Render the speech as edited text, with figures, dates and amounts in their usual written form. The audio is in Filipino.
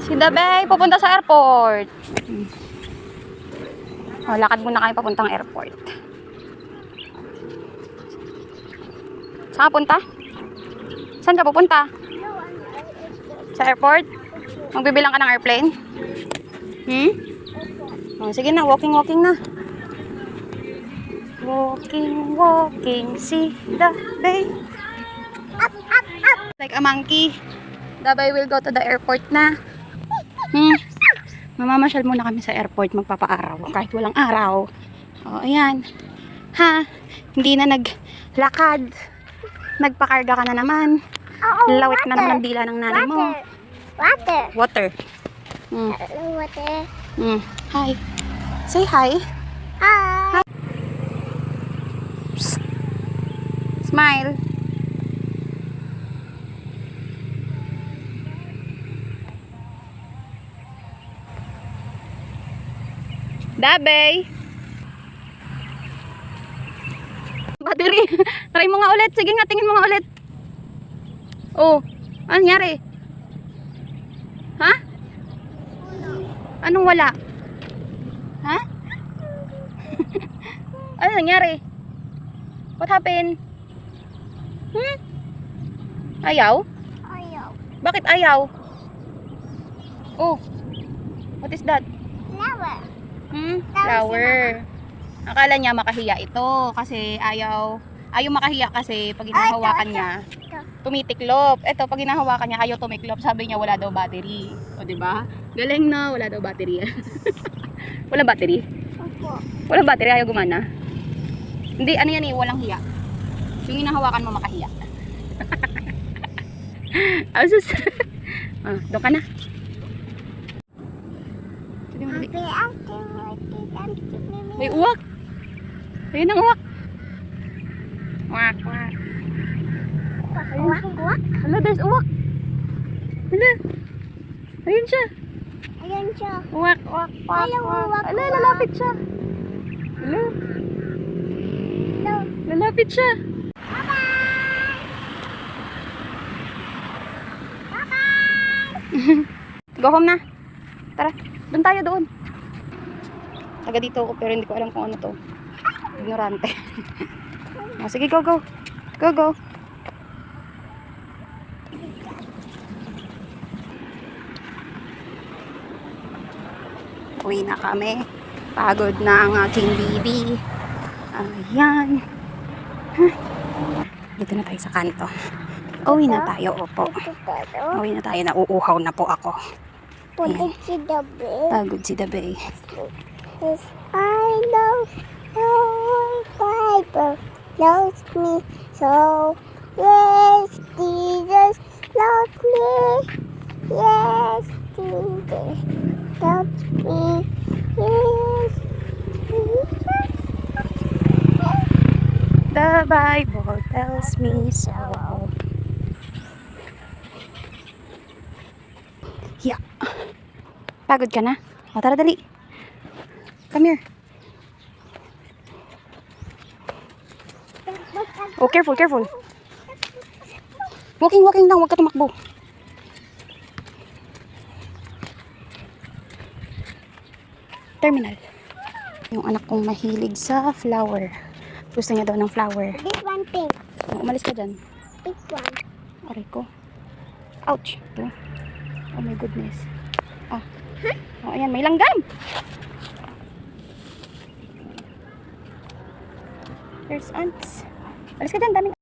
Si Dabay, pupunta sa airport. O, lakad muna kayo papuntang airport. Saan ka punta? Saan ka pupunta? Sa airport? Magbibilang ka ng airplane? O, sige na, walking na. Walking, see the bay. Up. Like a monkey. Dabay will go to the airport na. Mamamasyal muna kami sa airport, magpapaaraw. Kahit walang araw. O, ayan. Ha? Hindi na naglakad. Nagpakarga ka na naman. Lawit na naman ang dila ng nanay mo. Water. Water. Hi. Say hi. Hi. Psst. Smile. Dabay. Battery. Try mo nga ulit. Sige nga, tingin mo nga ulit. Oh, anong nangyari? Ha? Anong wala? Ha? Ano nangyari? What happened? Ayaw? Ayaw. Bakit ayaw? Oh, what is that? Flower. Flower. Akala niya makahiya ito kasi ayaw makahiya kasi pag hinahawakan niya tumitiklop. Ito pag hinahawakan niya ayaw tumiklop, sabi niya wala daw battery. O di ba? Galing na, wala daw battery. Wala battery. Opo. Wala battery, ayaw gumana. Hindi ano yan eh, walang hiya. Yung hinahawakan mo makahiya. Asus. Doon ka na. May uwak. Ayun ang uwak. Uwak. Uwak. Hala, there's uwak. Hala. Ayun siya. Ayan siya. Uwak. Ayaw, uwak. Hala, lalapit siya. Hala. Lalapit siya. Go home na. Tara, doon tayo doon. Taga dito ako pero hindi ko alam kung ano to. Ignorante. Sige, go. Uwi na kami. Pagod na ang aking baby. Ayan. Dito na tayo sa kanto. Uwi na tayo, opo. Uwi na tayo, nauuhaw na po ako. Pagod si Dabay. Pagod si Dabay. Yes, I know your Bible loves me so. Yes, Jesus loves me. Yes, Jesus loves me. Yes, Jesus. The Bible tells me so. Yeah. Pagod ka na? O, tara, dali. Come here. Oh, careful. Walking lang, huwag ka tumakbo. Terminal. Yung anak kong mahilig sa flower. Gusto niya daw ng flower. This one pink. Umalis ka dyan. Pink one. Aray ko. Ouch. Ito. Oh my goodness. Oh, ayan, may langgam. There's ants. Alis ka dyan, daming